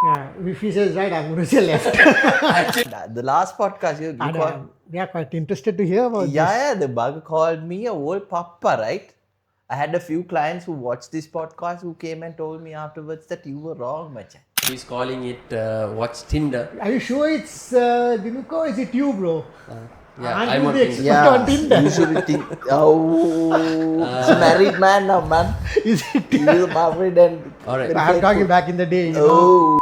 Yeah, if he says right, I'm going to say left. The last podcast, you And, called, yeah, quite interested to hear about this. yeah, the bug called me a old papa, right? I had a few clients who watched this podcast who came and told me afterwards that you were wrong, machan. He's calling it Watch Tinder. Are you sure it's Dinuka or is it you, bro? Yeah, Aren't I'm you on the Tinder. expert on Tinder? you should think. Oh, he's a married man now, man. Is it? He's married and. All right. very I'm talking faithful. back in the day. You know? Oh,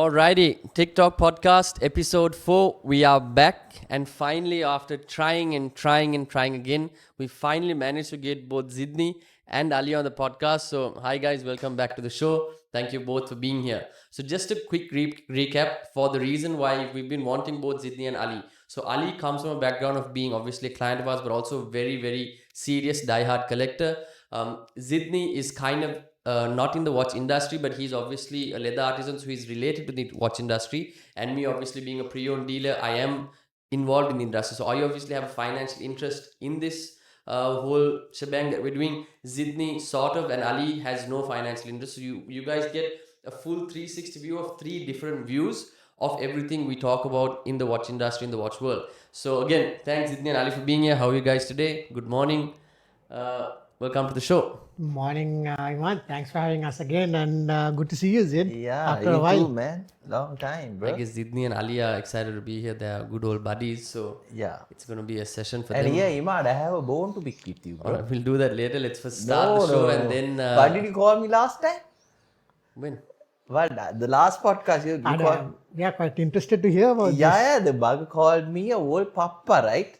Alrighty, TikTok podcast episode 4. We are back, and finally, after trying again, we finally managed to get both Zidni and Ali on the podcast. So, hi guys, welcome back to the show. Thank you both for being here. So, just a quick recap for the reason why we've been wanting both Zidni and Ali. So, Ali comes from a background of being obviously a client of ours, but also a very, very serious diehard collector. Zidni is kind of not in the watch industry, but he's obviously a leather artisan, so he's related to the watch industry. And me, obviously being a pre-owned dealer, I am involved in the industry. So I obviously have a financial interest in this whole shebang that we're doing. Zidni sort of, and Ali has no financial interest. So you guys get a full 360 view of 3 different views of everything we talk about in the watch industry, in the watch world. So again, thanks Zidni and Ali for being here. How are you guys today? Good morning. Welcome to the show. Morning, Iman. Thanks for having us again, and good to see you, Zid. yeah, After you a while. too, man. Long time, bro. I guess Zidni and Ali are excited to be here. They are good old buddies, so Yeah. it's going to be a session for And them. yeah, Imad, I have a bone to pick with you, bro. Alright, we'll do that later. Let's first start the show and then. Why did you call me last time? When? What? The last podcast, you And, called. yeah, quite interested to hear about this. Yeah, the bug called me a old papa, right?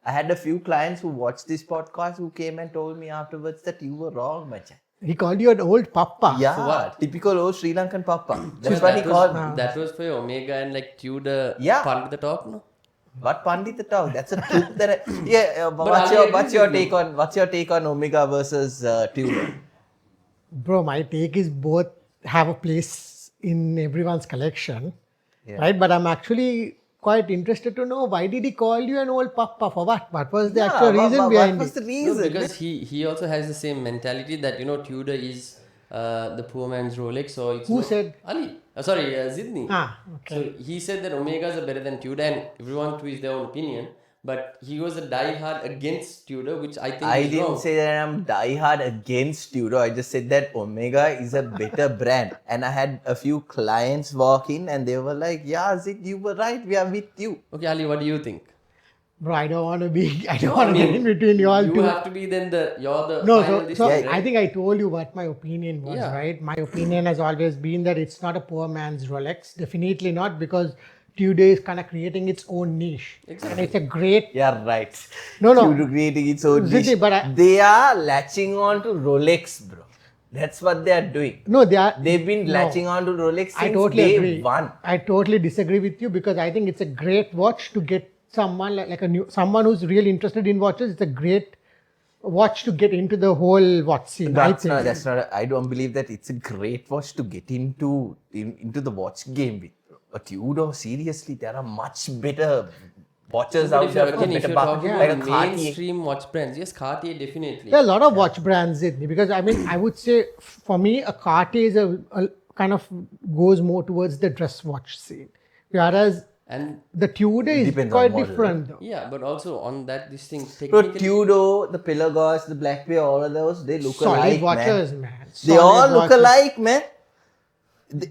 I had a few clients who watched this podcast who came and told me afterwards that you were wrong, machan. He called you an old papa. Yeah, For what? typical old Sri Lankan papa. That's So what he called me. That was for your Omega and like Tudor Yeah. part of the talk, no? What Pandit talk? That's a truth that. Yeah, Ali what's agrees your with me. take on Omega versus Tudor? Bro, my take is both have a place in everyone's collection, Yeah. right? But I'm actually quite interested to know why did he call you an old papa? For what? What was the actual reason what behind was it? the No, reason? because he also has the same mentality that, you know, Tudor is the poor man's Rolex. So it's Who said? Ali. Zidni. Okay. So he said that Omegas are better than Tudor, and everyone to his their own opinion. But he was a diehard against Tudor, which I think I is didn't wrong. say that I'm diehard against Tudor. I just said that Omega is a better brand. And I had a few clients walk in and they were like, yeah, Zid, you were right. We are with you. Okay, Ali, what do you think? Bro, I don't want to be. I don't want to get in between you all You two. have to be then you're the No, final so decision, I right? think I told you what my opinion was, Yeah. right? My opinion has always been that it's not a poor man's Rolex. Definitely not, because Tudor is kind of creating its own niche. Exactly. And it's a great. Yeah, right. No. Tudor creating its own Zidni, niche. but They are latching on to Rolex, bro. That's what they are doing. No, they are. They've been latching on to Rolex since I totally day agree. one. I totally disagree with you because I think it's a great watch to get someone someone who's really interested in watches. It's a great watch to get into the whole watch scene. That's not. I don't believe that it's a great watch to get into the watch game with. But Tudor, seriously, there are much better watches But out if you're, there. again, if you're talking like a about Cartier. mainstream watch brands, yes, Cartier definitely. There are a lot of watch brands, Zidni, because I mean, I would say for me, a Cartier is a kind of goes more towards the dress watch scene, whereas And the Tudor is Depends on quite model, different, though. yeah, but also on that, this thing So technically. Tudor, the Pelagos, the Blackbear, all of those, they look Solid alike, watches, man. man. They Solid all look watches. alike, man.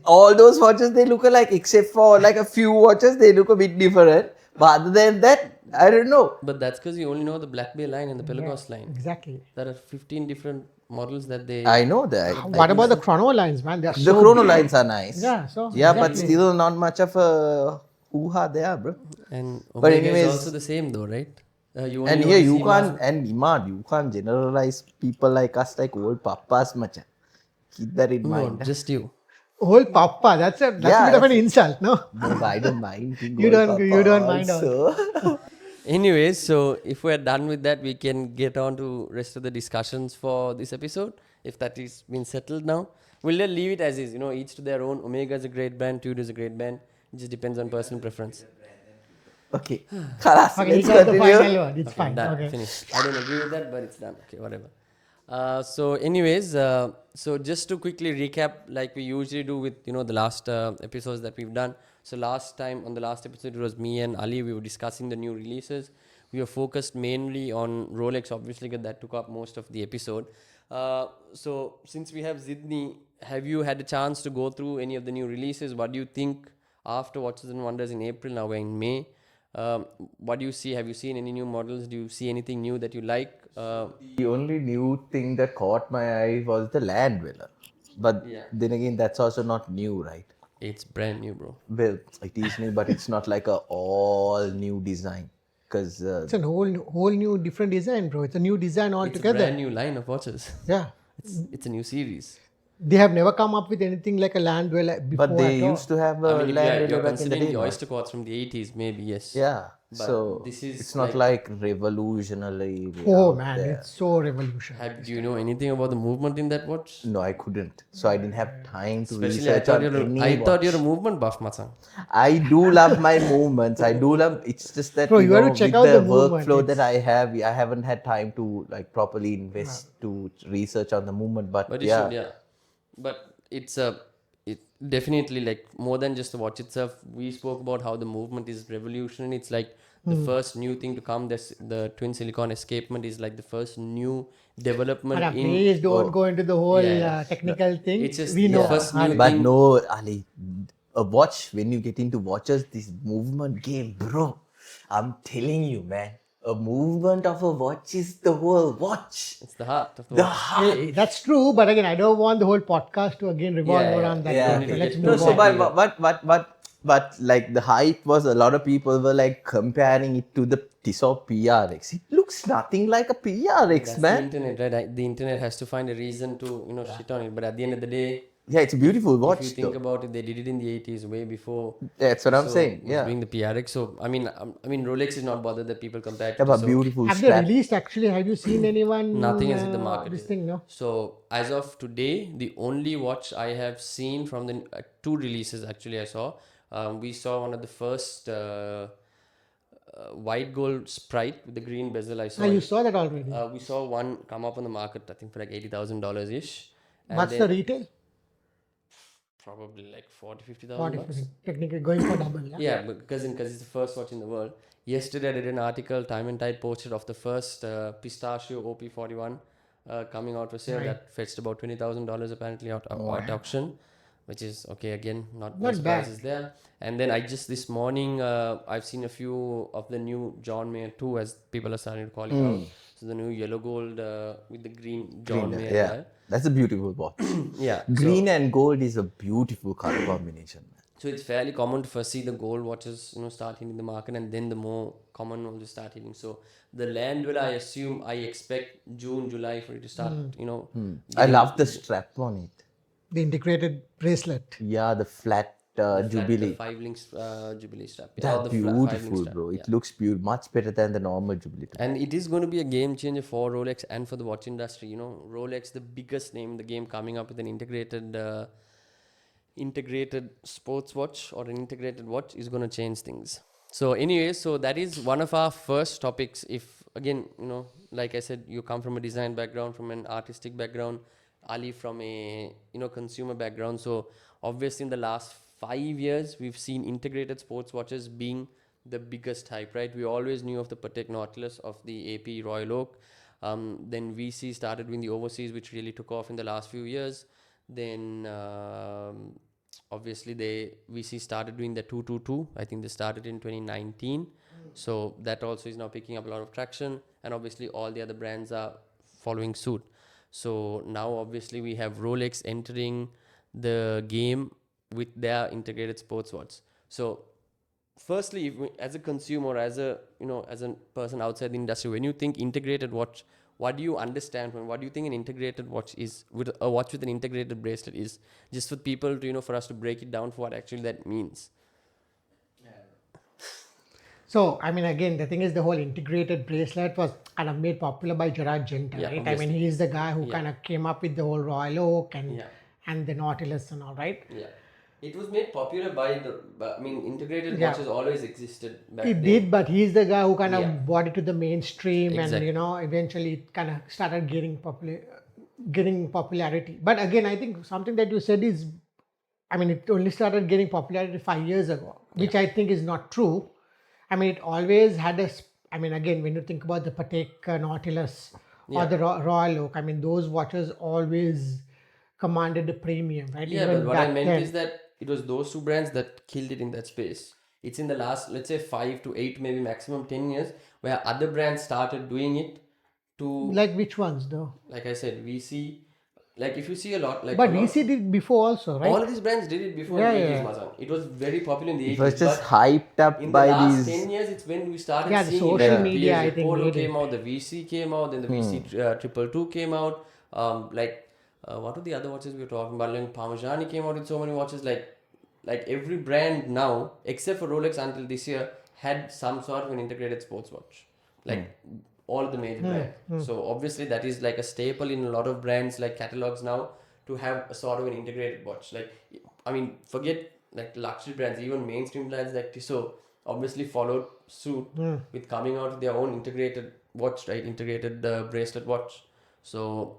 All those watches, they look alike, except for like a few watches, they look a bit different. But other than that, I don't know. But that's because you only know the Black Bay line and the Pelagos line. Exactly. There are 15 different models that they. I know that. What about the chrono lines, man? They are The so chrono lines are nice. Yeah, so Yeah, but exactly. still not much of a hoo-ha there, bro. And But Omega anyways- is also the same though, right? You only And know here the you Seamas- can't, and Imad, you can't generalize people like us like old papas, macha. Keep that in No, mind. just you. Old papa, that's a bit of an insult, no? No, I don't mind. being You old don't- papa you don't mind also. Anyways, so if we're done with that, we can get on to rest of the discussions for this episode. If that is been settled now, we'll just leave it as is. You know, each to their own. Omega is a great brand. Tudor is a great brand. It just depends on personal preference. Okay. Khalas, Okay, let's you got the continue. final word. It's fine. Done. Okay. Finished. I don't agree with that, but it's done. Okay, whatever. So anyways, so just to quickly recap, like we usually do with the last episodes that we've done. So last time on the last episode, it was me and Ali. We were discussing the new releases. We were focused mainly on Rolex, obviously, because that took up most of the episode. So since we have Zidni, have you had a chance to go through any of the new releases? What do you think after Watches and Wonders in April? Now we're in May. What do you see? Have you seen any new models? Do you see anything new that you like? The only new thing that caught my eye was the land dweller. But Yeah. then again, that's also not new, right? It's brand new, bro. Well, it is new, but it's not like a all new design. Because It's a whole new different design, bro. It's a new design It's a altogether. brand new line of watches. Yeah. It's a new series. They have never come up with anything like a land dweller before. but they at all. used to have a I mean, if land you're dweller back in the considering day. the no? oyster quartz from the 80s, maybe yes. Yeah. But So this is it's not like revolutionary. Oh out man, there. it's so revolutionary. Do you know anything about the movement in that watch? No, I couldn't. So I didn't have time to Especially, I research thought, on any I thought watch. you're a movement buff, Matsang. I do love my movements. I do love. It's just that Bro, you have to with check out the the movement. workflow that I have, I haven't had time to like properly invest to research on the movement. But, But you yeah, should, yeah. But it definitely like more than just the watch itself. We spoke about how the movement is revolutionary. It's like the first new thing to come. The twin silicon escapement is like the first new development But in. please don't go into the whole Yeah. technical thing. It's just we know. first new but thing. no, Ali, a watch. When you get into watches, this movement game, bro. I'm telling you, man. A movement of a watch is the whole watch. It's the heart of the The watch. heart. Hey, that's true, but again, I don't want the whole podcast to again revolve Yeah, around that. Yeah. So let's No, move So, on. but like the hype was a lot of people were like comparing it to the Tissot PRX. It looks nothing like a PRX, That's the man. internet, right? The internet has to find a reason to shit on it. But at the end of the day, Yeah, it's a beautiful if watch. you think though. about it, they did it in the 80s, way before. That's what I'm So, saying. was Yeah. doing the PRX. So I mean, Rolex is not bothered that people compare it Yeah, to. but So beautiful Have they strap. released actually? Have you seen anyone? nothing has hit the market. This yet. thing, no? So as of today, the only watch I have seen from the two releases actually I saw. We saw one of the first white gold Sprite with the green bezel. I saw. Ah, you it. saw that already. We saw one come up on the market. I think for like $80,000 ish. And What's then the retail? probably like 40,000-50,000 40, bucks. technically going for double. Yeah. Yeah, because it's the first watch in the world. Yesterday I did an article, Time and Tide posted of the first pistachio OP41 coming out for sale. Right. That fetched about $20,000 apparently at auction, which is okay again, not Not best bad. prices there. And then I just this morning I've seen a few of the new John Mayer 2 as people are starting to call it out. So the new yellow gold with the green John Mayer. Yeah, dial. that's a beautiful watch. Yeah. Green and gold is a beautiful color combination, man. So it's fairly common to first see the gold watches, start hitting the market, and then the more common ones will start hitting. So the land will, I expect June, July for it to start, I love the strap on it. The integrated bracelet. Yeah, the flat Jubilee. The 5 links Jubilee strap. Yeah, That's or the 5-link beautiful, strap, bro. yeah. It looks much better than the normal Jubilee. And it is going to be a game changer for Rolex and for the watch industry. Rolex, the biggest name in the game, coming up with an integrated sports watch or an integrated watch is going to change things. So anyway, so that is one of our first topics. If again, like I said, you come from a design background, from an artistic background, Ali from a consumer background. So obviously in the last 5 years we've seen integrated sports watches being the biggest hype, right? We always knew of the Patek Nautilus, of the AP Royal Oak. Then VC started doing the overseas, which really took off in the last few years. Then obviously VC started doing the 222. I think they started in 2019. So that also is now picking up a lot of traction, and obviously all the other brands are following suit. So now obviously we have Rolex entering the game with their integrated sports watch. So firstly, as a consumer, as a person outside the industry, when you think integrated watch, what do you understand from? What do you think an integrated watch is? With a watch with an integrated bracelet is, just for people to for us to break it down for what actually that means. So, I mean, again, the thing is, the whole integrated bracelet was kind of made popular by Gerard Genta, Yeah, right? obviously. I mean, he's the guy who kind of came up with the whole Royal Oak and the Nautilus and all, right? Yeah. It was made popular by integrated Yeah. watches always existed back It then. did, but he's the guy who kind of Yeah. brought it to the mainstream, Exactly. and eventually it kind of started getting popularity. But again, I think something that you said is, I mean, it only started getting popularity 5 years ago, which I think is not true. I mean, it always had I mean, again, when you think about the Patek Nautilus or Yeah. the Royal Oak, I mean, those watches always commanded a premium, right? Yeah, but Even what I back meant then. is that it was those two brands that killed it in that space. It's in the last, let's say, 5 to 8, maybe maximum 10 years, where other brands started doing it to, Like which ones, though? like I said, we see, like if you see a lot, like a But lot, VC did before also, right? all of these brands did it before Yeah, in the yeah, 80s, yeah. Mazan. It was very popular in the It was 80s, just but hyped up in the by last these. 10 years, it's when we started Yeah, the seeing social electric media, peers. I The think, Polo made came it. out, the VC came out, then the VC 222 came out. What are the other watches we were talking about? Like Parmigiani came out with so many watches. Like every brand now, except for Rolex until this year, had some sort of an integrated sports watch. Like all the major brands. So obviously that is like a staple in a lot of brands like catalogs now to have a sort of an integrated watch. Like I mean, forget like luxury brands, even mainstream brands like Tissot obviously followed suit with coming out with their own integrated watch, right? Integrated bracelet watch. So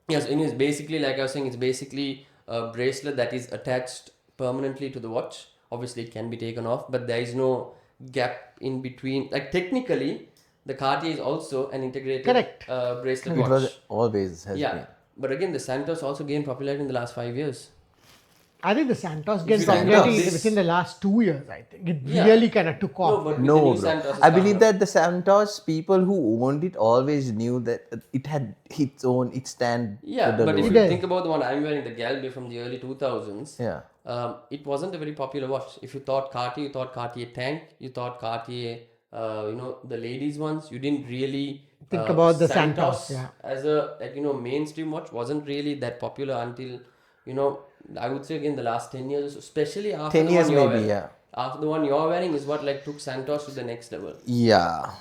yes, and it's basically like I was saying, it's basically a bracelet that is attached permanently to the watch. Obviously, it can be taken off, but there is no gap in between. Like technically, the Cartier is also an integrated Correct. bracelet It watch. was always has Yeah, been. but again, the Santos also gained popularity in the last 5 years. I think the Santos If gained you think Santos. popularity this, within the last 2 years. I think it Yeah. really kind of took no, off. but with the No, new bro. Santos, is I coming believe up. that the Santos people who owned it always knew that it had its stand. Yeah, to the but if road. you It think is. about the one I'm wearing, the Galbe from the early 2000s, Yeah. it wasn't a very popular watch. If you thought Cartier, you thought Cartier Tank, you thought Cartier, the ladies ones. You didn't really Think about the Santos Santos, yeah. as a mainstream watch wasn't really that popular until I would say again the last 10 years, or so, especially after 10 the years one you're maybe, wearing. yeah. After the one you're wearing is what like took Santos to the next level. Yeah.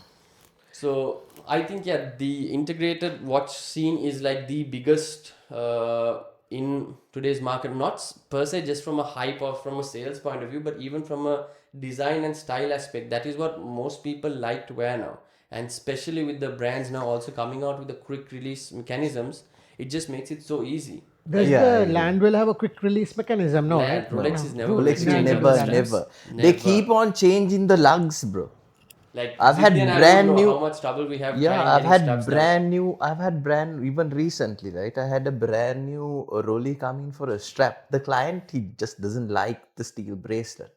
So I think the integrated watch scene is like the biggest in today's market. Not per se just from a hype or from a sales point of view, but even from a design and style aspect. That is what most people like to wear now, and especially with the brands now also coming out with the quick release mechanisms, it just makes it so easy. Does Yeah, I the agree. Landwell have a quick release mechanism? No, right? Rolex is never Rolex going is to change Never those done. never. straps. They Never. keep on changing the lugs, bro. Like I've had Zidane, I don't brand know new. how much trouble we have Yeah, trying I've getting had straps done. brand new. I've had brand even recently, right? I had a brand new Rolly coming for a strap. The client he just doesn't like the steel bracelet.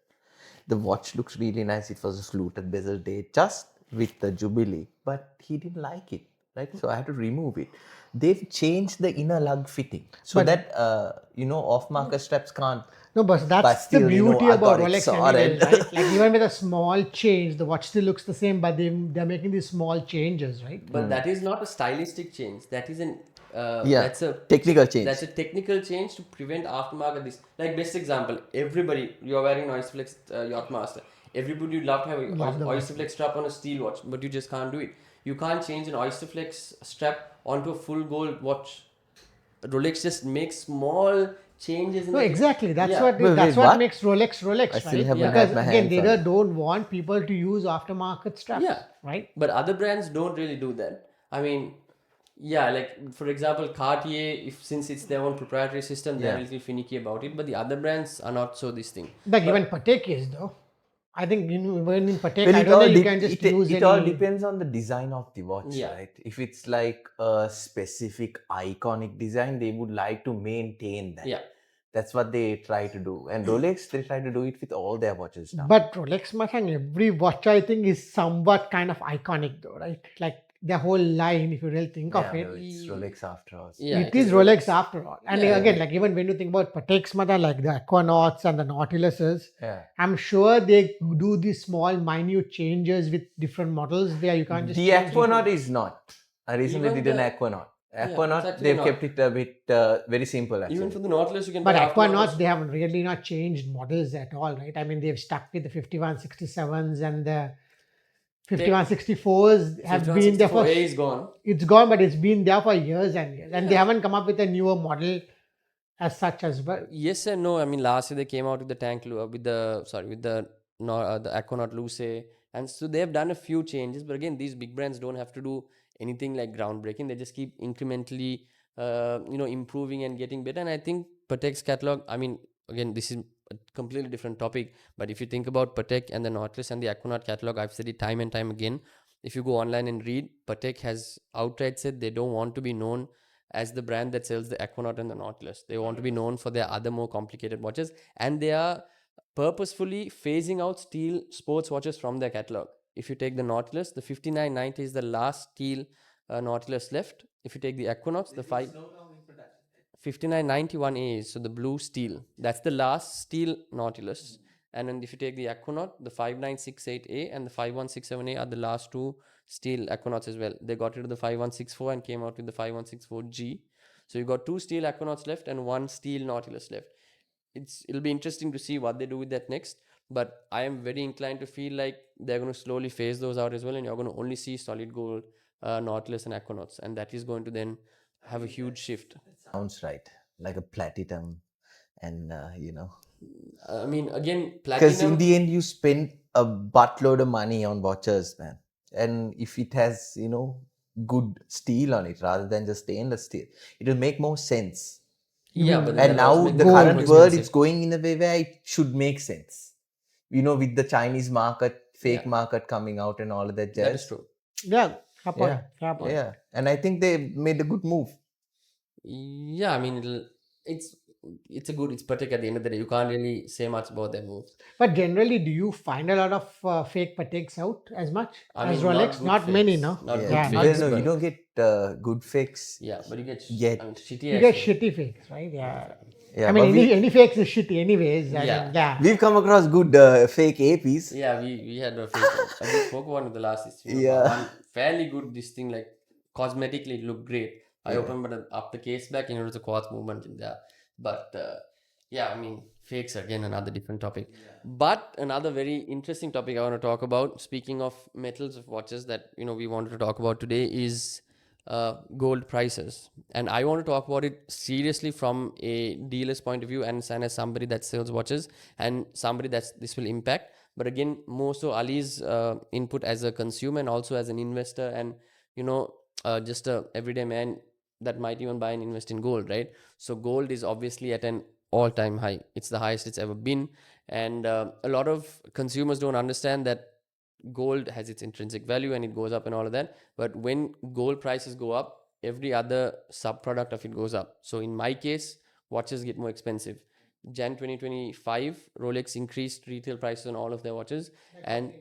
The watch looks really nice. It was a fluted bezel date, just with the jubilee, but he didn't like it, right? So I had to remove it. They've changed the inner lug fitting so that off-market straps can't. No, but that's But the still, beauty I about got it Rolex sorted. anyways, right? Like even with a small change, the watch still looks the same, but they're making these small changes, right? But that is not a stylistic change. That is an Yeah, that's a technical change. That's a technical change to prevent aftermarket. This like best example. Everybody, you're wearing an Oysterflex Yachtmaster. Everybody would love to have an Love the watch. Oysterflex strap on a steel watch, but you just can't do it. You can't change an Oysterflex strap onto a full gold watch. Rolex just makes small changes. In No, the exactly. That's Yeah. what Wait, that's wait, what what? makes Rolex Rolex, I still right? haven't Because had my again, hands they on it. don't want people to use aftermarket straps, Yeah. right? But other brands don't really do that. I mean, yeah, like for example, Cartier, since it's their own proprietary system, they're a little finicky about it. But the other brands are not so this thing. Like even Patek is though. I think even in Patek, Well, I it don't know. all You dep- can just it, use it any. all depends on the design of the watch, Yeah. right? If it's like a specific iconic design, they would like to maintain that. Yeah. That's what they try to do. And Rolex, they try to do it with all their watches now. But Rolex, Masang, every watch I think is somewhat kind of iconic though, right? Like their whole line, if you really think of Yeah, it. well, it's Rolex after all. Yeah, It is Rolex after all. And Yeah, again, like even when you think about Patek's mother, like the Aquanauts and the Nautiluses, Yeah. I'm sure they do these small, minute changes with different models where you can't just The change it. Aquanaut is not. I recently Even did an the- Aquanaut. it's Aquanaut, actually they've not. kept it a bit very simple actually. Even for the Nautilus, you can But buy aftermarket. Aquanauts, they have really not changed models at all, right? I mean, they've stuck with the 5167s and the 5164s have been there for. 5164A is gone. It's gone, but it's been there for years and years. And they haven't come up with a newer model as such as well. Yes and no. I mean, last year they came out with the the Aquanaut Luce, and so they have done a few changes. But again, these big brands don't have to do anything like groundbreaking. They just keep incrementally, improving and getting better. And I think Patek's catalog. I mean, again, this is a completely different topic. But if you think about Patek and the Nautilus and the Aquanaut catalog, I've said it time and time again. If you go online and read, Patek has outright said they don't want to be known as the brand that sells the Aquanaut and the Nautilus. They want to be known for their other more complicated watches, and they are purposefully phasing out steel sports watches from their catalog. If you take the Nautilus, the 5990 is the last steel Nautilus left. If you take the Equinox, the 5991A is so the blue steel. That's the last steel Nautilus. And then if you take the Aquanaut, the 5968A and the 5167A are the last two steel Aquanauts as well. They got rid of the 5164 and came out with the 5164G. So you got two steel Aquanauts left and one steel Nautilus left. It'll be interesting to see what they do with that next. But I am very inclined to feel like they're going to slowly phase those out as well, and you're going to only see solid gold Nautilus and Aquanauts, and that is going to then have a huge shift. Sounds right, like a platinum, and I mean, again, because in platinum. the end you spend a buttload of money on watches, man, and if it has good steel on it rather than just stainless steel, it will make more sense. Yeah, but And now the current world it's going in a way where it should make sense, with the Chinese market, fake market coming out and all of that jazz. That is true. Yeah, fair point. Yeah, and I think they made a good move. Yeah, I mean, it's Patek at the end of the day. You can't really say much about their moves. But generally, do you find a lot of fake Pateks out as much I as mean, Rolex? Not good many, fakes. no? Not Yeah, good Yeah, fakes. no, but- you don't get good fakes. Yeah, but you get Yet. I mean, shitty. You as get well. shitty fakes, right? Yeah. Yeah, I mean, but any fakes is shitty anyways. I Yeah. mean, yeah. we've come across good fake APs. Yeah, we had a fake one. I just spoke one of the last. Yeah. One fairly good. This thing like cosmetically it looked great. I opened up the case back and it was a quartz movement in there. But yeah, I mean, fakes again another different topic. But another very interesting topic I want to talk about. Speaking of metals of watches that we wanted to talk about today is gold prices, and I want to talk about it seriously from a dealer's point of view and as somebody that sells watches and somebody that this will impact. But again, more so Ali's input as a consumer and also as an investor, and just a everyday man that might even buy and invest in gold, right? So gold is obviously at an all-time high. It's the highest it's ever been, and a lot of consumers don't understand that gold has its intrinsic value and it goes up and all of that. But when gold prices go up, every other sub-product of it goes up. So in my case, watches get more expensive. Jan 2025, Rolex increased retail prices on all of their watches, and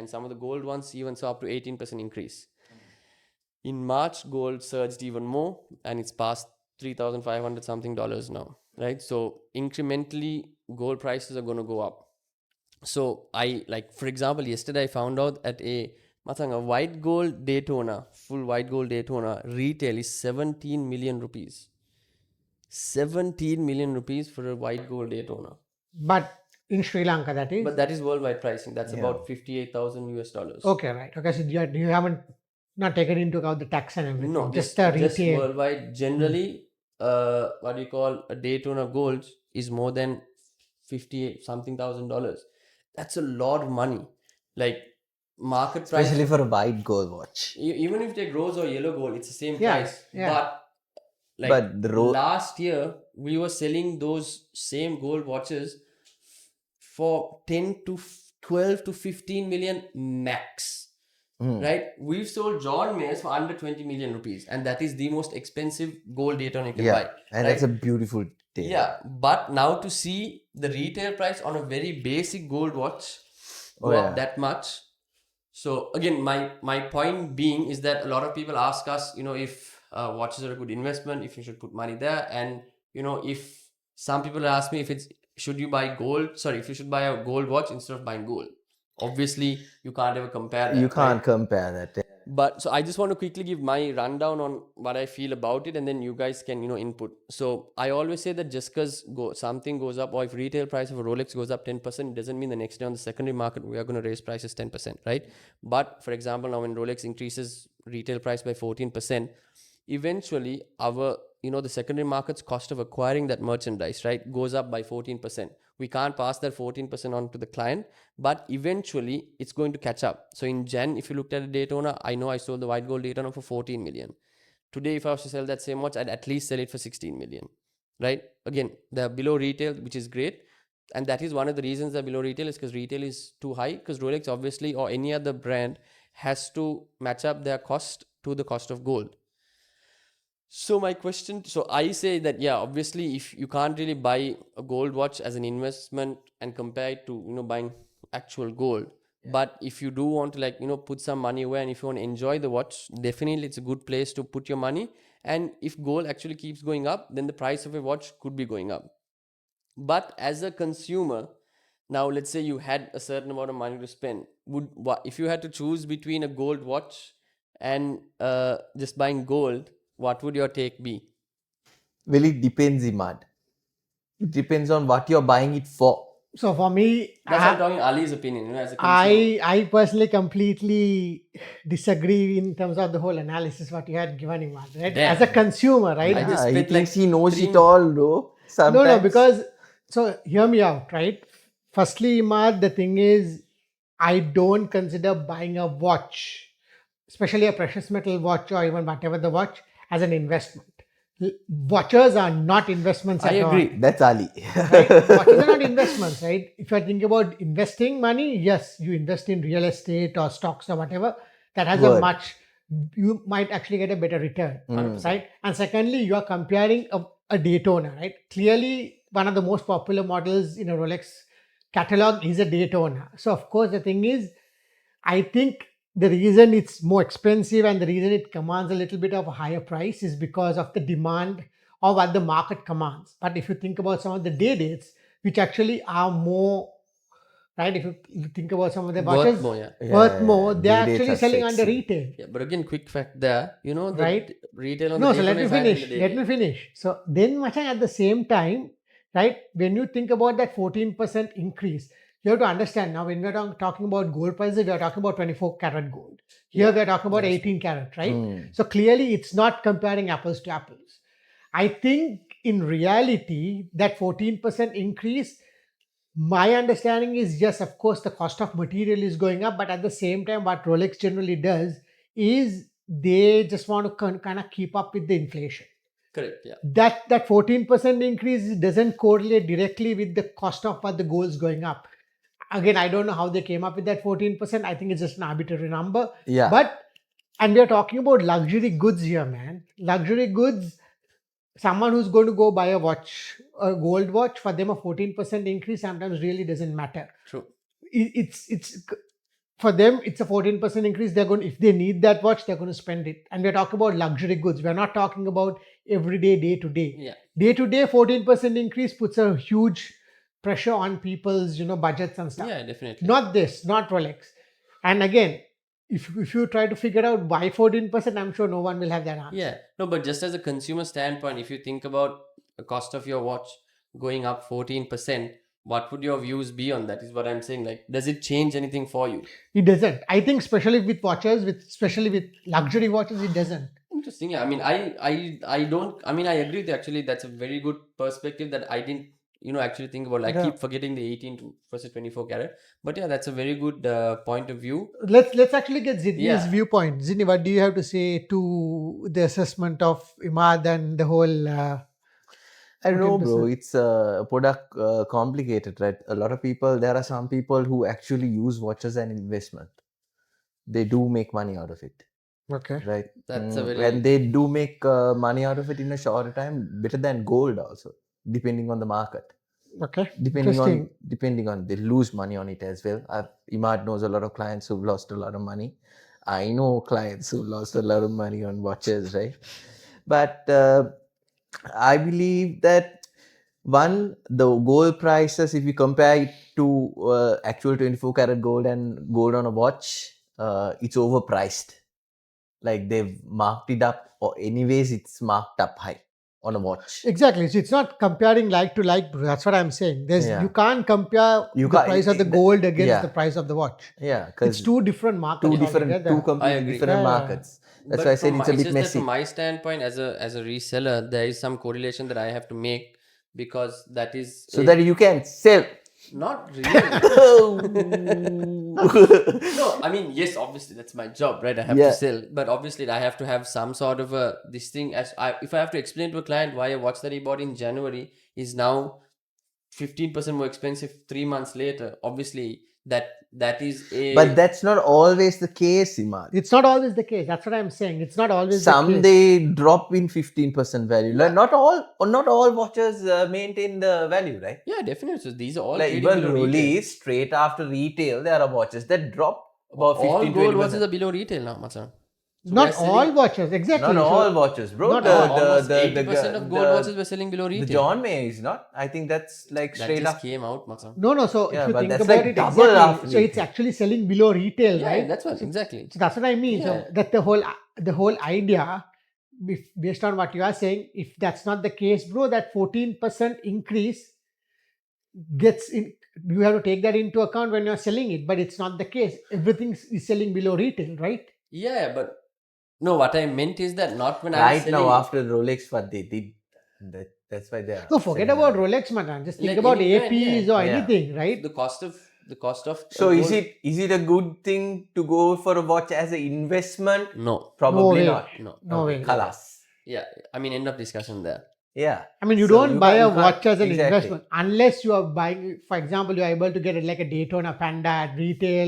some of the gold ones even saw up to 18% increase. In March, gold surged even more, and it's past $3,500 something now, right? So incrementally, gold prices are going to go up. So for example, yesterday I found out at a white gold Daytona, full white gold Daytona retail is 17 million rupees. 17 million rupees for a white gold Daytona. But in Sri Lanka, that is. But that is worldwide pricing. That's about 58,000 US dollars. Okay, right. Okay, so you haven't not taken into account the tax and everything. No, just the just retail. worldwide. Generally, what do you call a Daytona gold is more than 58 something thousand dollars. That's a lot of money. Like market price. Especially for a white gold watch. Even if you take rose or yellow gold, it's the same Yeah, price. yeah. But last year we were selling those same gold watches for 10 to 12 to 15 million max. Right? We've sold John Mayer's for under 20 million rupees, and that is the most expensive gold Daytona you can buy. And right? that's a beautiful day. Yeah, but now to see the retail price on a very basic gold watch go up that much. So again, my point being is that a lot of people ask us, if watches are a good investment, if you should put money there, and if some people ask me if you should buy a gold watch instead of buying gold. Obviously, you can't ever compare that. You can't compare that. But so I just want to quickly give my rundown on what I feel about it, and then you guys can input. So I always say that just because something goes up, or if retail price of a Rolex goes up 10%, it doesn't mean the next day on the secondary market we are going to raise prices 10%, right? But for example, now when Rolex increases retail price by 14%, eventually our, the secondary market's cost of acquiring that merchandise, right, goes up by 14%. We can't pass that 14% on to the client, but eventually it's going to catch up. So in Jan, if you looked at a Daytona, I know I sold the white gold Daytona for 14 million. Today, if I was to sell that same watch, I'd at least sell it for 16 million, right? Again, they're below retail, which is great. And that is one of the reasons they're below retail, is because retail is too high, because Rolex obviously, or any other brand, has to match up their cost to the cost of gold. So my question, so I say that, yeah, obviously if you can't really buy a gold watch as an investment and compare it to, buying actual gold. But if you do want to, like, put some money away, and if you want to enjoy the watch, definitely it's a good place to put your money. And if gold actually keeps going up, then the price of a watch could be going up. But as a consumer, now let's say you had a certain amount of money to spend, if you had to choose between a gold watch and just buying gold, what would your take be? Well, it depends, Imad. It depends on what you're buying it for. So for me, That's why I'm talking Ali's opinion, as a consumer. I personally completely disagree in terms of the whole analysis what you had given him, right? Damn. As a consumer, right? I just He spent thinks like he knows three- it all, bro. Sometimes. No, because, so hear me out, right? Firstly, Imad, the thing is, I don't consider buying a watch, especially a precious metal watch or even whatever the watch, as an investment. Watches are not investments I at all. agree. That's Ali. Right? Watches are not investments, right? If you're thinking about investing money, yes, you invest in real estate or stocks or whatever, that has a Word. much, you might actually get a better return, 100%. right? And secondly, you are comparing a Daytona, right? Clearly, one of the most popular models in a Rolex catalog is a Daytona. So, of course, the thing is, I think the reason it's more expensive and the reason it commands a little bit of a higher price is because of the demand or what the market commands. But if you think about some of the day dates, which actually are more, right? If you think about some of the Worth watches more, yeah. worth more, they're Day dates actually are selling under sexy. retail. Yeah, but again, quick fact there, the Right. retail on No, the so let Daytona me is higher than finish. the day Let date. me finish. So then, Machan, at the same time, right, when you think about that 14% increase, you have to understand now when we're talking about gold prices, we are talking about 24 karat gold. Here Yeah, we are talking about that's 18 karat, right? Mm. So clearly it's not comparing apples to apples. I think in reality, that 14% increase, my understanding is, yes, of course, the cost of material is going up, but at the same time, what Rolex generally does is they just want to kind of keep up with the inflation. Correct, yeah. That 14% increase doesn't correlate directly with the cost of what the gold is going up. Again, I don't know how they came up with that 14%. I think it's just an arbitrary number. Yeah. But, and we are talking about luxury goods here, man. Luxury goods, someone who's going to go buy a watch, a gold watch, for them a 14% increase sometimes really doesn't matter. True. It's for them it's a 14% increase. They're going, if they need that watch, they're going to spend it. And we're talking about luxury goods. We're not talking about everyday, day to day. Yeah. Day to day, 14% increase puts a huge pressure on people's budgets and stuff. Yeah, definitely. Not Rolex. And again, if you try to figure out why 14%, I'm sure no one will have that answer. Yeah. No, but just as a consumer standpoint, if you think about the cost of your watch going up 14%, what would your views be on that, is what I'm saying. Like, does it change anything for you? It doesn't. I think especially with watches, especially with luxury watches, it doesn't. Interesting. Yeah. I mean, I don't, I mean, I agree with you. Actually, that's a very good perspective that I didn't, actually think about. I Yeah. keep forgetting the 18 to versus 24 karat. But yeah, that's a very good point of view. Let's actually get Zidni's Yeah. viewpoint. Zidni, what do you have to say to the assessment of Imad and the whole? I don't know, 14%. bro. It's product complicated, right? A lot of people, there are some people who actually use watches as an investment. They do make money out of it, Okay. right? That's a very- And they do make money out of it in a shorter time, better than gold also, depending on the market. Okay. Depending Interesting. on they lose money on it as well. Imad knows a lot of clients who've lost a lot of money. I know clients who lost a lot of money on watches, right? But I believe that the gold prices, if you compare it to actual 24 karat gold and gold on a watch, it's overpriced. Like they've marked it up, or anyways, it's marked up high on a watch. Exactly. So it's not comparing like to like. That's what I'm saying. Yeah. You can't compare the price of the gold against the price of the watch. Yeah, It's because two different markets. two completely I agree. different Yeah. markets. That's But why I said from it's a my- bit just that messy. from my standpoint, as a reseller, there is some correlation that I have to make because that is So that you can sell. not really. Oh. No, I mean, yes, obviously that's my job, right? I have Yeah. to sell, but obviously I have to have some sort of a this thing. If I have to explain to a client why a watch that he bought in January is now 15% more expensive 3 months later, obviously that is a But that's not always the case, Imad. It's not always the case. That's what I'm saying. It's not always Some the case. they drop in 15% value. Like not all watches maintain the value, right? yeah, definitely. So these are all Like trading even below retail. Rolex, straight after retail, there are watches that drop about All 15 gold watches 20%. are below retail now, Masan. So Not we are selling- all watches, exactly. Not So- all watches, bro. Not The, all. the, almost the, 80% of gold watches were selling below the retail. John May is not. I think that's like that straight just up. came out, Masan. No. So Yeah, if you but think that's about like it, double exactly. after So it's retail. actually selling below retail, Yeah, right? that's what exactly. So that's what I mean. So Yeah. that the whole idea, based on what you are saying, if that's not the case, bro, that 14% increase gets in. You have to take that into account when you're selling it, but it's not the case. Everything is selling below retail, right? Yeah, but no, what I meant is that not when I'm Right selling now, it. after Rolex, what they did, that's why they are. No, forget selling about it. Rolex, man. Just think Like about any brand, APs yeah. or Yeah. anything, right? the cost of So a is gold- it a good thing to go for a watch as an investment? no Probably way. not. No way. Kalas. yeah, I mean end of discussion there. Yeah. I mean, you So don't buy can't- a you watch can't- as an exactly. investment unless you are buying, for example, you are able to get like a Daytona Panda at retail,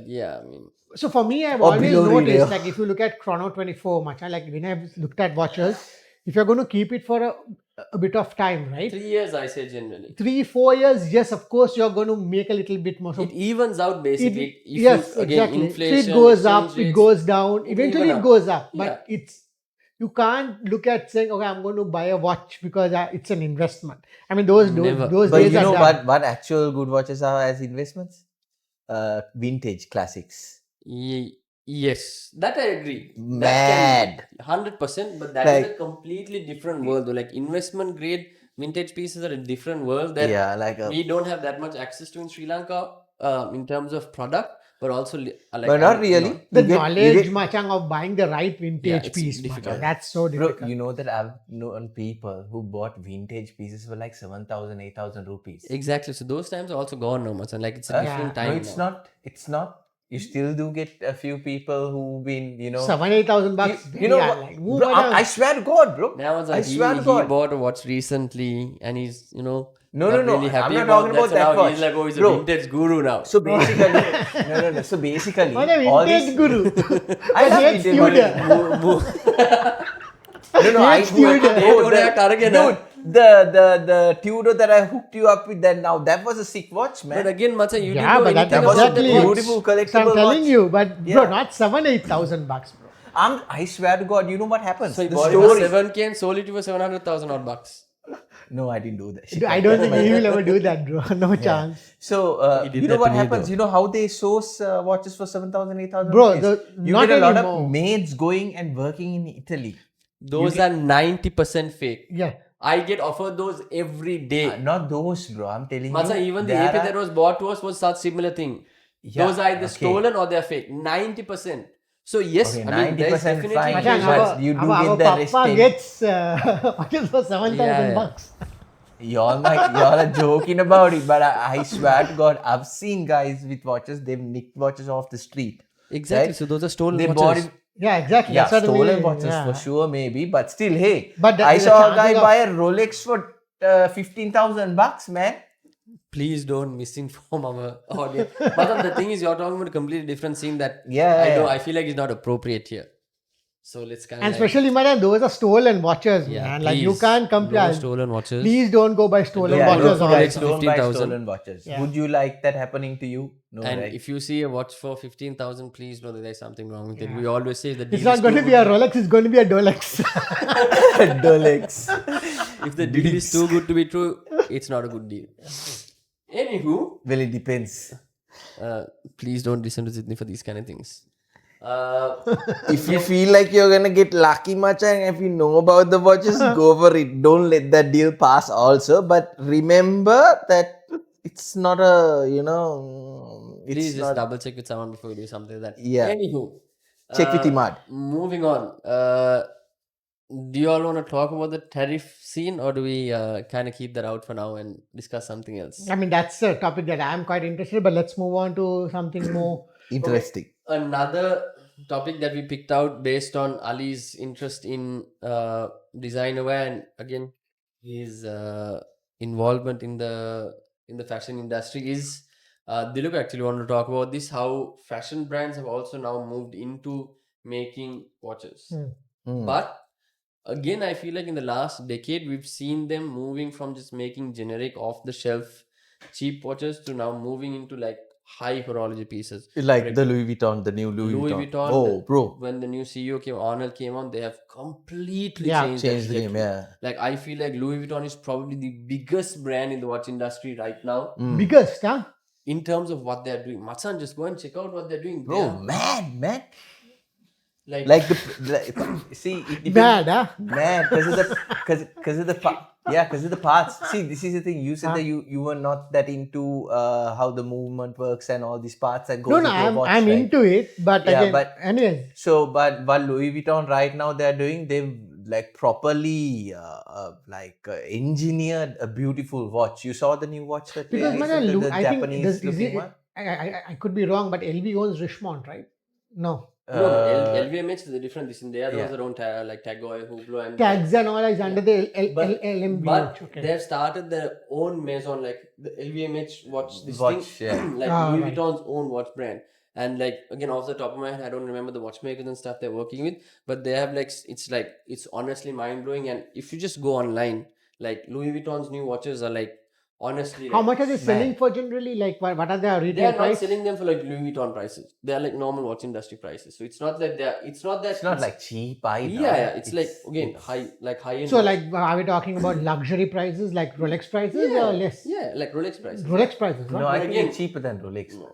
Yeah, I mean So for me, I've Or always below noticed, retail. like if you look at Chrono 24, Macha, like when I've looked at watches, if you're going to keep it for a bit of time, right? 3 years I say generally. 3-4 years, yes, of course, you're going to make a little bit more. So It evens out basically. If yes, you, again, exactly. inflation, So it goes up, exchange it rates, goes down. it Eventually, even it out. goes up, Yeah. but you can't look at saying, okay, I'm going to buy a watch because it's an investment. I mean, those Never. those But days you are know done. what actual good watches are as investments? Vintage classics. Yes, that I agree. Mad. 100%, but that is a Like- completely different world. Though. Like investment grade vintage pieces are a different world that Yeah, like a, we don't have that much access to in Sri Lanka in terms of product, but also like. but not really. The You get- knowledge, Machang, of buying the right vintage it's piece, difficult. Machang, that's so Bro, difficult. you know that I've known people who bought vintage pieces for like 7,000, 8,000 rupees. Exactly. So those times are also gone now, Masan. Like it's a Huh? different Yeah. time. No, it's now. not. It's not. You still do get a few people who've been, 7,000-8,000 bucks. You know yeah, what? like, Bro, I swear to God, bro. That was I like swear to he God. bought a watch recently and he's No, not no. really I'm happy not talking about so that now watch. he's like, oh, he's Bro. a vintage guru now. So basically, no. So basically, What a all vintage this. guru. I love hates vintage Tudor. guru. No, I Hates Tudor. dude, the Tudor that I hooked you up with, that was a sick watch, man. But again, Macha, you Yeah, didn't know but anything that was about a exactly. that watch. beautiful So collectible I'm telling watch. you, but bro, Yeah. not 7,000-8,000 bucks, bro. I swear to God, you know what happens? So he The bought it for story. 7K and sold it for 700,000 odd bucks. No, I didn't do that shit. I don't think he will ever do that, bro. No chance. So, He did you know that what to me, happens? though. You know how they source watches for 7,000, 8,000 Bro, rupees? You not get a lot anymore. of maids going and working in Italy. Those are 90% fake. Yeah. I get offered those every day. Not those, bro. I'm telling Macha, you. even the there AP are- that was bought to us was such similar thing. Yeah, Those are either okay. stolen or they're fake. 90%. So yes, Okay, I mean there's 90% definitely fine. Machang, But our, you do our, get the our rest papa in. gets watches for 7,000 Yeah. bucks. Y'all are joking about it, but I swear to God, I've seen guys with watches. They've nicked watches off the street. exactly. Right? So those are stolen They watches. bought it. Yeah, exactly. Yeah, That's what I stolen mean. watches Yeah. for sure, maybe. But still, hey, But I the saw a guy chances of- buy a Rolex for 15,000 bucks, man. Please don't misinform our audience. But the thing is, you're talking about a completely different scene that Yeah. I feel like it's not appropriate here. So let's kind of And especially, man, those are stolen watches, man. Like you please, can't compare. no stolen watches. Please don't go buy stolen Yeah, watches. don't, Rolex guys, Also. don't buy 15,000. stolen watches. Yeah. Would you like that happening to you? No, And right? if you see a watch for 15,000, please know that there's something wrong with it. Yeah. We always say the deal It's not is going to too be a good Rolex. It's going to be a Dolex. Rolex. If the deal is too good to be true, it's not a good deal. Anywho, Well, it depends. please don't listen to Sydney for these kind of things. If you feel like you're gonna get lucky, Machang, if you know about the watches, go for it. Don't let that deal pass also. But remember that it's not a, Please it's just not. double check with someone before you do something like that. Yeah. Anywho, Check with Imad. Moving on. Do you all want to talk about the tariff scene, or do we kind of keep that out for now and discuss something else? I mean, that's a topic that I'm quite interested, but let's move on to something more. Interesting. Another topic that we picked out based on Ali's interest in designer wear, and again his involvement in the fashion industry is Diluk actually wanted to talk about this, how fashion brands have also now moved into making watches. But again, I feel like in the last decade we've seen them moving from just making generic off the shelf cheap watches to now moving into like high horology pieces. Like the Louis Vuitton, the new Louis Vuitton. Oh, bro. When the new CEO came, Arnold came on, they have completely Yeah, changed Change that the game, trajectory. yeah. Like I feel like Louis Vuitton is probably the biggest brand in the watch industry right now Biggest, huh? in terms of what they're doing. Matsan, just go and check out what they're doing. Bro, man. Like See, it depends. Bad, huh? Man, because of the parts. See, this is the thing. You said that you were not that into how the movement works and all these parts that goes No, into a watch. I'm right? into it, but Yeah, again, but- anyways. So, but what Louis Vuitton right now they're doing, they've like properly engineered a beautiful watch. You saw the new watch that Because they man, released, the I think Japanese is looking it, one. I could be wrong, but LV owns Richmond, right? No. no, LVMH is a different this. They are those yeah. around like Tag Heuer, Hublot, and Tags and all is under the But LMVH. Okay. they've started their own maison, like the LVMH watch yeah. like Ah, Louis right. Vuitton's own watch brand. And like again, off the top of my head, I don't remember the watchmakers and stuff they're working with, but they have it's honestly mind blowing. And if you just go online, like Louis Vuitton's new watches are like honestly, How like, much are they selling man. for generally? Like, what are their they retail are not price? selling them for like Louis Vuitton prices. They are like normal watch industry prices. So it's not that It's not like cheap either. yeah, it's like again high end. So, like, are we talking about luxury prices, like Rolex prices, or less? Yeah, like Rolex prices. Rolex prices, No, huh? I But think again- it's cheaper than Rolex. No,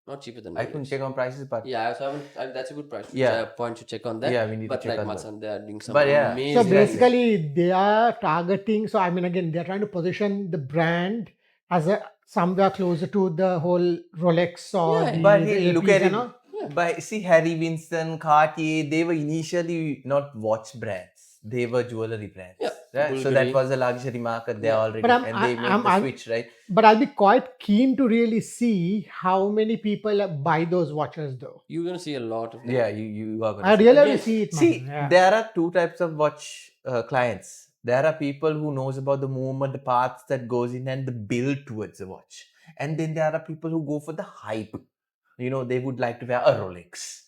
not cheaper than I Rolex. couldn't check on prices, but Yeah, so that's a good price. Yeah. Point to check on that. Yeah, we need to but check like on that. Matsan, they are doing some But yeah. amazing. So Exactly. basically, they are targeting. So I mean, again, they're trying to position the brand as a somewhere closer to the whole Rolex or Yeah, the, But the look APs at and it. all. But see, Harry Winston, Cartier, they were initially not watch brands. They were jewelry brands. Yeah, Right? So Bulgari. that was a luxury market there already. But and they made the switch, right? But I'll be quite keen to really see how many people buy those watches, though. You're gonna see a lot of them. Yeah, you are going I to really want Again, to see it. see. Man. Yeah. There are two types of watch clients. There are people who knows about the movement, the parts that goes in and the build towards the watch. And then there are people who go for the hype. You know, they would like to wear a Rolex.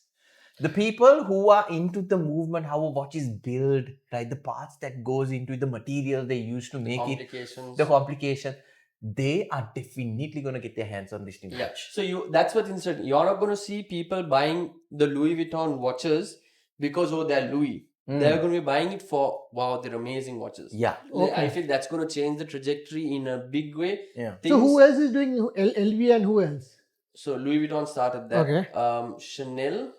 The people who are into the movement, how a watch is built, right? The parts that goes into the material they use to make it, Complications. the complication, they are definitely going to get their hands on this new Yeah. watch. So that's what's interesting. You're not gonna see people buying the Louis Vuitton watches because they're Louis. They're gonna be buying it for wow, they're amazing watches. Yeah. I feel that's gonna change the trajectory in a big way. Yeah. So who else is doing LV and who else? So Louis Vuitton started that. Okay. Chanel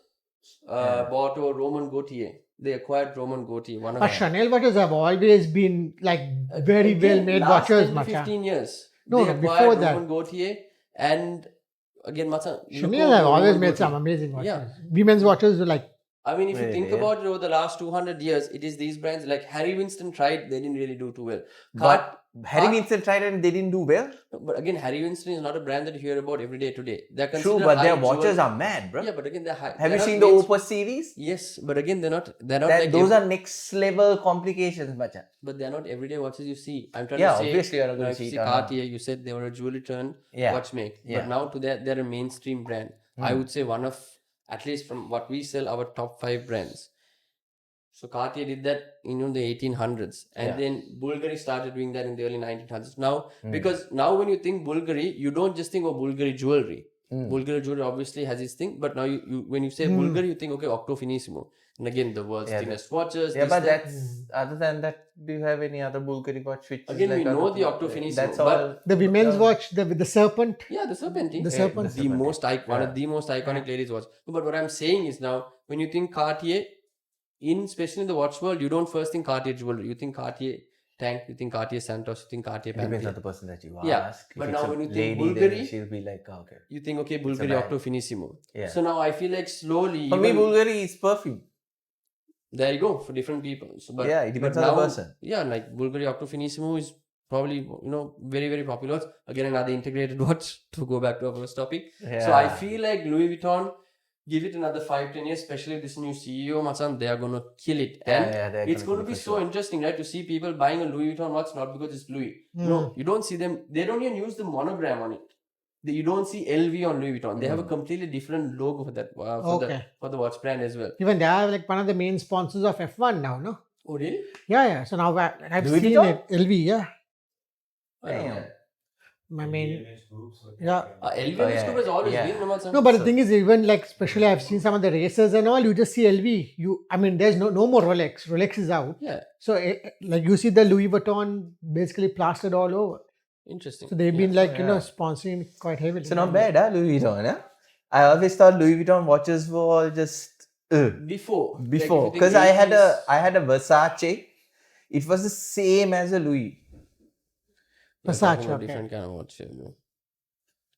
bought over Roman Gautier. They acquired Roman Gautier. One of But them. Chanel watches have always been like very Again, well made last watches, 10 to Macha. 15 years. No, they no, acquired before that. Roman Gautier, and again, Matha, Chanel have always made some amazing watches. Yeah. Women's watches were like, I mean, if you Really, think yeah. about it over the last 200 years, it is these brands like Harry Winston tried, they didn't really do too well. But Harry Winston tried and they didn't do well. But again, Harry Winston is not a brand that you hear about every day today. They're True, considered but their high watches jewel- are mad, bro. Yeah, but again, they're high. Have you they're not seen the main- Opus series? Yes, but again, they're not That, like those are next level complications, macha. but they're not everyday watches you see. I'm trying Yeah, to say, obviously you're not gonna if you see see it on- Cartier, you said they were a jewelry turned Yeah. watchmaker. Yeah. But now they're a mainstream brand. I would say one of, at least from what we sell, our top 5 brands. So Cartier did that in the 1800s, and Yeah. then Bulgari started doing that in the early 1900s. Now, because now when you think Bulgari, you don't just think of Bulgari jewelry. Bulgari jewelry obviously has its thing, but now you when you say Bulgari, you think okay, Octo Finissimo, and again the world's thinnest watches. Yeah, this, but that. that's other than that. Do you have any other Bulgari watch which is Again, we like know other- the Octo Finissimo, That's but- all. the women's watch, the serpent. Yeah, the Serpentine. The Serpent. The most one of the most iconic ladies watch. But what I'm saying is now, when you think Cartier, especially in the watch world, you don't first think Cartier jewelry. You think Cartier tank, you think Cartier Santos, you think Cartier It depends Pantheon. on the person that you Yeah, ask. If but it's now a when you think lady, then Bulgari, she'll be like, oh, okay. you think, okay, Bulgari bag. Octo Finissimo. Yeah. So now I feel like slowly, For me, even- Bulgari is perfume. there you go, for different people. So, but, Yeah, it depends but on the now, person. Yeah, like Bulgari Octo Finissimo is probably, very, very popular. Again, another integrated watch to go back to our first topic. So I Yeah. feel like Louis Vuitton, give it another 5-10 years, especially this new CEO, Masan, they are going to kill it. Yeah, And yeah, they're it's gonna going to kill be it so for sure. interesting, right? To see people buying a Louis Vuitton watch not because it's Louis. Hmm. No, you don't see them. They don't even use the monogram on it. You don't see LV on Louis Vuitton. They have a completely different logo for that for the watch brand as well. Even they are like one of the main sponsors of F1 now, no? Oh, really? Yeah. So now I've Louis seen Vuitton? it. LV, yeah. Damn. I mean, yeah. LV group has always yeah. been, no, Masan? No, but the thing is, even like, especially I've seen some of the racers and all, you just see LV. There's no more Rolex. Rolex is out. Yeah, So, like, you see the Louis Vuitton basically plastered all over. interesting. So, they've been like, yeah. sponsoring quite heavily. So not bad, Louis Vuitton. Huh? I always thought Louis Vuitton watches were all just Before. because I had a Versace. It was the same as a Louis. Versace, okay. Different kind of watch. Bro.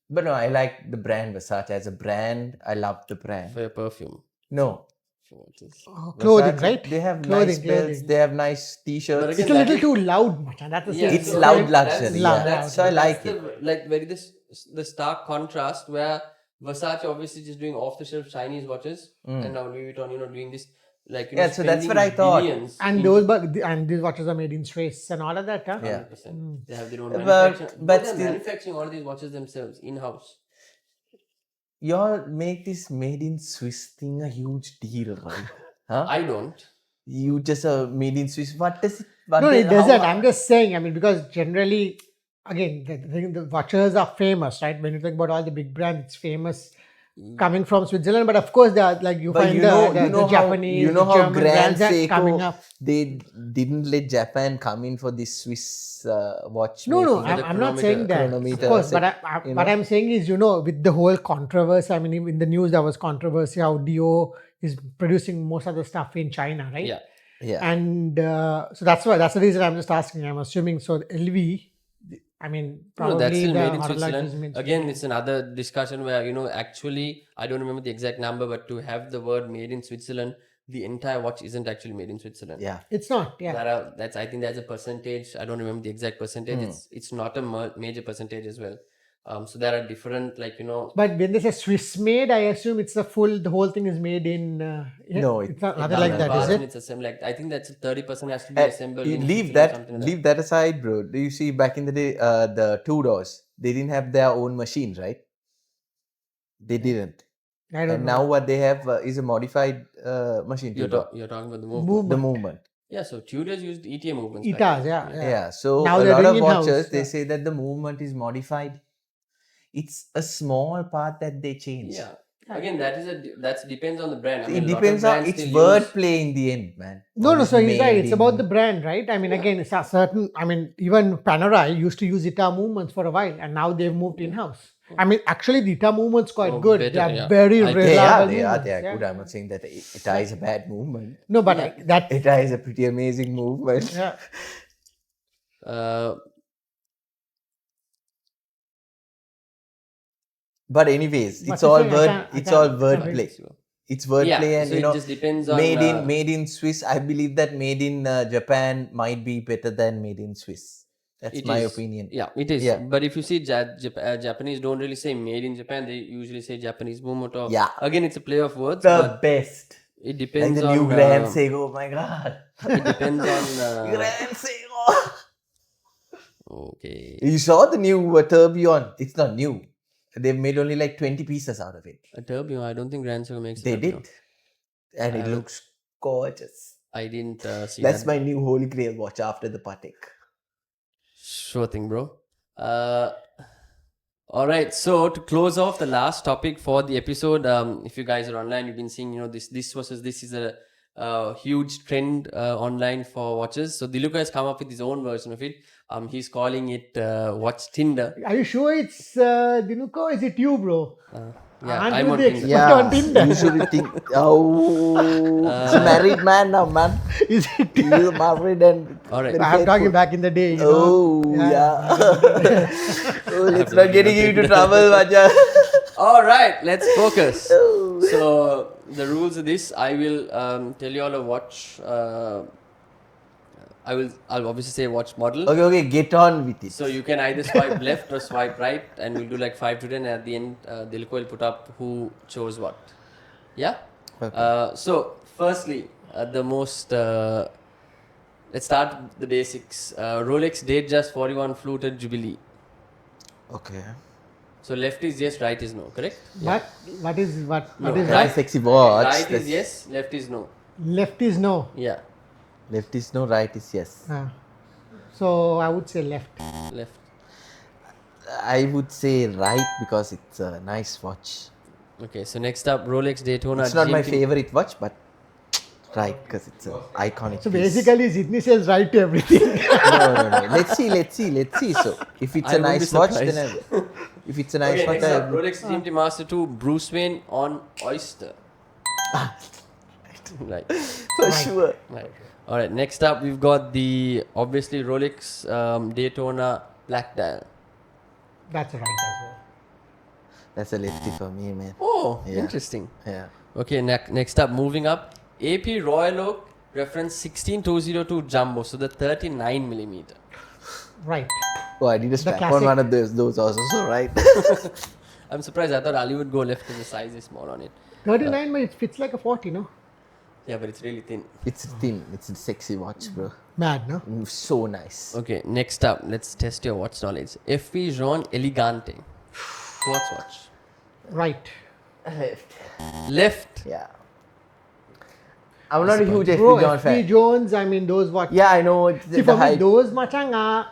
But no, I like the brand Versace as a brand. I love the brand. For your perfume. No. For watches. Oh, clothing, Versace, right? They have Clothing, nice belts. clothing. They have nice t-shirts. But It's again, a little that too loud, Machan. That's the Yeah, thing. It's so loud that's- luxury. loud, Yeah. loud. So I like that's it. The stark contrast where Versace obviously just doing off the shelf Chinese watches and now Louis Vuitton, doing this Yeah, so that's what I thought. And these watches are made in Swiss and all of that, huh? Yeah. 100%. They have their own But- manufacturing. but They're still- manufacturing all these watches themselves in-house. Y'all make this made in Swiss thing a huge deal, right? Huh? I don't. You just made in Swiss. What does it? No, it doesn't. I'm just saying, because generally, again, the watches are famous, right? When you think about all the big brands, it's famous coming from Switzerland. But of course, they are like you But find you the know Japanese, how the German Grand brands are coming up. they didn't let Japan come in for this Swiss watch. No, making. I'm not saying that. Of chronometer, course, but you what know? I'm saying is, with the whole controversy, in the news there was controversy how Dio is producing most of the stuff in China, right? Yeah. Yeah. And so that's the reason I'm just asking. I'm assuming so. LV, probably that's still the made in Rolex Switzerland. is made- Again, it's another discussion where, actually, I don't remember the exact number, but to have the word made in Switzerland, the entire watch isn't actually made in Switzerland. Yeah. It's not. Yeah. I think there's a percentage. I don't remember the exact percentage. It's not a major percentage as well. So there are different, But when they say Swiss made, I assume it's the whole thing is made in. No, it's not nothing down like the that, parts is and it? it's assembled. I think that's 30% has to be assembled. You in leave Switzerland or that something like leave that aside, bro. Do you see back in the day, the Tudors, they didn't have their own machine, right? They didn't. I don't And know. now what they have is a modified machine. You're Tudor. talking about the movement. Movement. The movement. Yeah, so Tudors used ETA movements. back ETAs, then. yeah. So Now a they're lot doing of in-house, watches, they yeah. say that the movement is modified. It's a small part that they change. Yeah. Again, that depends on the brand. It a lot of depends on brands it's still wordplay in the end, man. No, All this so he's right. made It's about the in- brand, right? Again, it's a certain. Even Panerai used to use ETA movements for a while, and now they've moved in-house. Actually, the ETA movement's quite good. better, They are yeah. very I- reliable. They are movements, good. I'm not saying that it is a bad movement. No, but that. It is a pretty amazing movement. Yeah. But anyways, But it's the all thing, I it's can't- all I can't wordplay. It's wordplay, Yeah, and so it just depends on, made in Swiss. I believe that made in Japan might be better than made in Swiss. That's It my is. opinion. Yeah, it is. Yeah. But if you see Japanese don't really say made in Japan, they usually say Japanese movement. Or, Yeah. Again, it's a play of words, The but best. it Like depends the on. new Grand Seiko. Oh my god. It depends on. Grand Seiko. Okay. You saw the new tourbillon. It's not new. They've made only like 20 pieces out of it. A tourbillon. I don't think Grand Seiko makes. a They tourbillon. did. And it I- looks gorgeous. I didn't see That's that. my new holy grail watch after the Patek. Sure thing, bro. All right. So to close off the last topic for the episode, if you guys are online, you've been seeing, this versus this is a huge trend online for watches. So Diluka has come up with his own version of it. He's calling it watch Tinder. Are you sure it's Dinuko? Is it you, bro? Yeah, Aren't I'm you on the Tinder. expert on Tinder? usually think, he's a married man now, man. Is it? He's married and All right. very I'm talking faithful. back in the day. You know? Oh, yeah. Oh, let's not get you into trouble, Vaja. All right, let's focus. So the rules of this, I will tell you all a watch. I'll obviously say watch model. Okay, get on with it. So you can either swipe left or swipe right, and we'll do like 5 to 10. And at the end, Dilko will put up who chose what. Yeah. Okay. So firstly, the most. Let's start with the basics. Rolex date just 41 fluted jubilee. Okay. So left is yes, right is no. Correct? What is what? No, What is right. Nice sexy watch. Right is That's- yes, left is no. left is no. Yeah, Left is no, right is yes. So I would say left. left. I would say right because it's a nice watch. Okay, so next up, Rolex Daytona. It's not my GMT. favorite watch, but right because it's an iconic. So piece. basically, Sydney says right to everything. no. Let's see. So if it's I a won't be nice watch, surprised. then if it's a nice Okay, watch, next up, I Rolex GMT Master 2, Bruce Wayne on Oyster. Right, for sure. right. All right, next up, we've got the obviously Rolex Daytona Black Dial. That's right as well. That's a lefty for me, man. Oh, Yeah. interesting. Yeah. Okay, next up, moving up, AP Royal Oak reference 16202 Jumbo, so the 39 millimeter. Right. Oh, I need a strap on classic- one of those also, so right. I'm surprised. I thought Ali would go left because the size is small on it. 39, but it fits like a 40, no? Yeah, but it's really thin. It's thin. It's a sexy watch, bro. Mad, no? So nice. Okay, next up, let's test your watch knowledge. FP Jean Elegante. Quartz watch. Right. Left. Yeah. I'm not a huge Bro, FP John FP fan. Jones, I mean, those watches. Yeah, I know. It's See, the for me, hype. those machanga,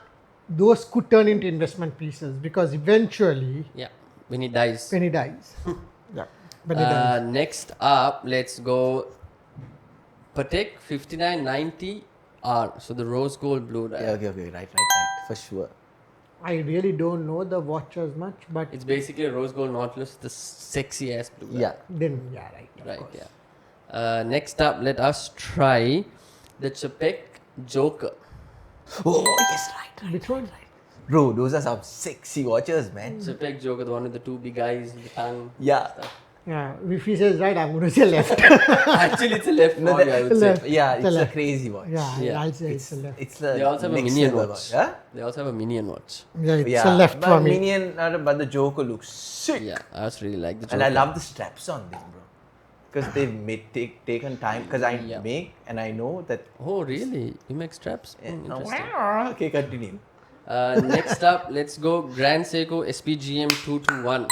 those could turn into investment pieces because eventually, Yeah, when he dies. when he dies. Yeah. When he dies. Next up, let's go Patek 5990R. So the rose gold blue dial. Yeah, okay, right, for sure. I really don't know the watch as much, but It's basically a rose gold Nautilus, the sexy ass blue dial. Yeah. then, yeah, right. of Right, course. yeah. Next up, let us try the Chapek Joker. Oh, yes, right. Which one? Bro, those are some sexy watches, man. Chapek Joker, the one with the two big eyes, the tongue. Yeah. Stuff. Yeah, if he says right, I'm going to say left. Actually, it's a left No, for you, I would say. Left. Yeah, It's a it's a left. crazy watch. Yeah, Yeah. I'll say it's a left. It's the They also have a next minion level watch. Huh? They also have a minion watch. Yeah, it's Yeah, a left but for me. Minion, but the Joker looks sick. Yeah, I also really like the Joker. And I love the straps on them, bro. Because they've taken time. Because I Yeah. make and I know that. Oh, really? You make straps? Interesting. Okay, continue. Next up, let's go Grand Seiko SPGM 221.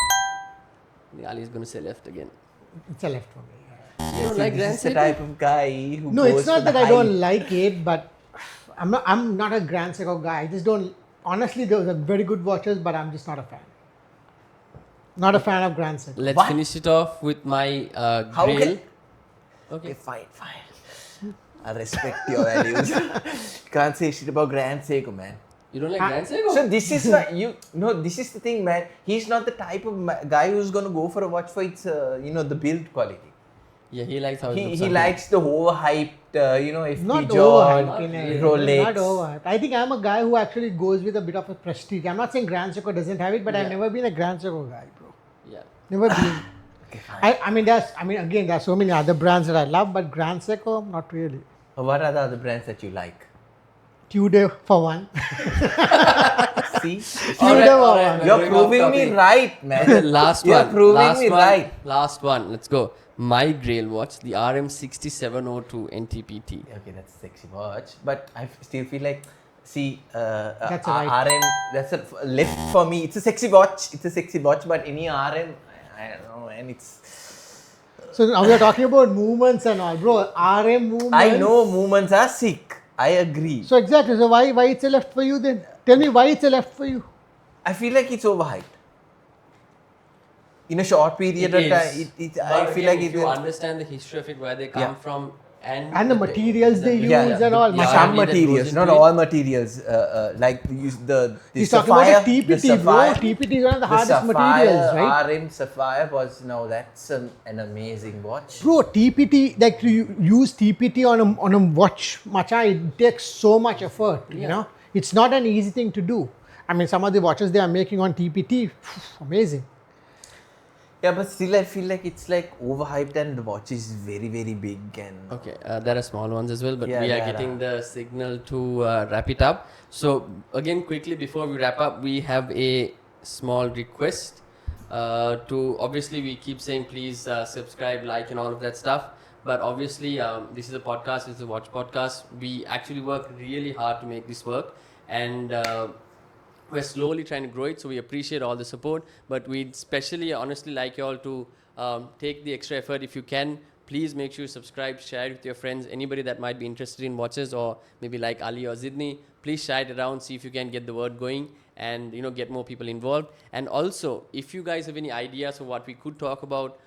Ali is going to say left again. It's a left for me. You don't like Grand This is the Seiko? type of guy who No, goes it's not for the that I don't hype. like it, but I'm not a Grand Seiko guy. I just don't. Honestly, those are very good watches, but I'm just not a fan. Not a fan of Grand Seiko. Let's What? finish it off with my How grail. can- Okay. Okay, fine. I respect your values. Can't say shit about Grand Seiko, man. You don't like Grand Seiko? So this is why this is the thing, man. He's not the type of guy who's gonna go for a watch for its, the build quality. Yeah, he likes how it looks. He on likes the overhyped, FP Not John, overhyped. in a- Rolex. Not overhyped. I think I'm a guy who actually goes with a bit of a prestige. I'm not saying Grand Seiko doesn't have it, but I've Yeah. never been a Grand Seiko guy, bro. him. Yeah. Never been. Again, there's so many other brands that I love, but Grand Seiko, not really. What are the other brands that you like? Tudor for one. See, Tudor for alright, one. man. you're Going off proving me topic. right, man. The last You're one. proving last me one, right. Last one. Let's go. My Grail watch, the RM6702 NTPT. Okay, that's a sexy watch, but I still feel like, That's a right. RM, that's a left for me. It's a sexy watch. But any RM, I don't know, and it's. So now we are talking about movements and all, bro. RM movements. I know movements are sick. I agree. So exactly. So why it's a left for you then? Tell me why it's a left for you. I feel like it's overhyped. In a short period of time, I feel like if it you will. understand the history of it, where they come Yeah. from, And the materials they use Yeah, and all. yeah, some that goes materials, not into it. all materials. Like the He's sapphire, talking about a TPT, the bro. sapphire, TPT is one of the the hardest sapphire, materials, right? RM sapphire was that's an amazing watch. Bro, TPT, like to use TPT on a watch, macha, it takes so much effort, you know. It's not an easy thing to do. I mean, some of the watches they are making on TPT, amazing. Yeah, but still I feel like it's like overhyped and the watch is very very big and Okay, there are small ones as well, but Yeah, we are there getting are. the signal to wrap it up. So again, quickly before we wrap up, we have a small request. To obviously we keep saying please subscribe, like, and all of that stuff. But obviously, this is a podcast. It's a watch podcast. We actually work really hard to make this work, and we're slowly trying to grow it, so we appreciate all the support, but we'd especially honestly like you all to take the extra effort. If you can, please make sure you subscribe, share it with your friends, anybody that might be interested in watches, or maybe like Ali or Zidni. Please share it around, see if you can get the word going, and get more people involved. And also, if you guys have any ideas for what we could talk about,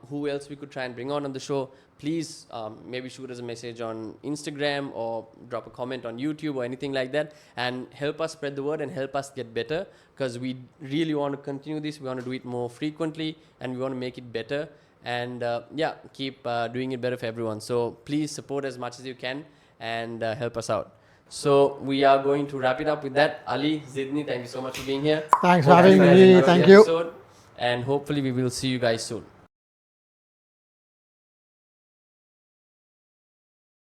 who else we could try and bring on the show, please maybe shoot us a message on Instagram or drop a comment on YouTube or anything like that, and help us spread the word and help us get better, because we really want to continue this. We want to do it more frequently and we want to make it better, and keep doing it better for everyone. So please support as much as you can and help us out. So we are going to wrap it up with that. Ali, Zidni, thank you so much for being here. Thanks for Hope having you guys me. enjoyed the Thank you. episode, and hopefully we will see you guys soon.